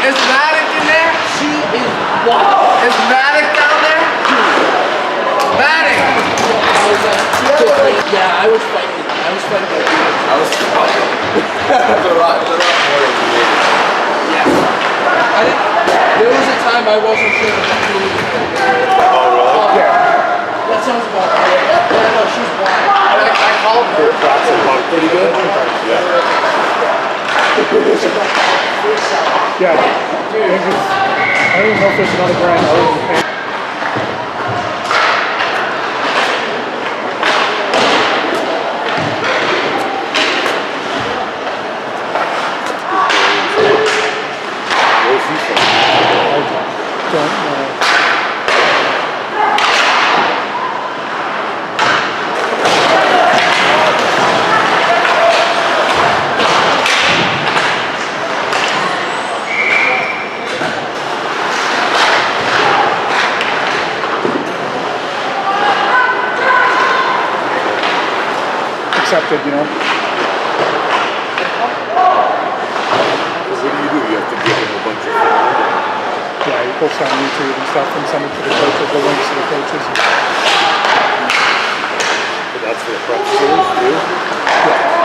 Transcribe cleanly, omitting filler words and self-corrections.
Is Maddox in there? She is wild. Is Maddox down there? Maddox! Yeah, I was fighting. I was fighting. I was fighting. They're a lot more than you made it. Yes. There was a time I wasn't sure if that was Oh, really? yeah. That sounds about right. Yeah, no, she's wild. I called her. That's a bug. Pretty good? Yeah. Yeah. Dude. I don't even know if there's another brand other than Paint. Where's he from? I don't know. Accepted, you know. What do? You have to give him a bunch of film. Yeah, you post on YouTube and stuff and send it to the coaches, the links to the coaches. But that's for the prep series too? Yeah.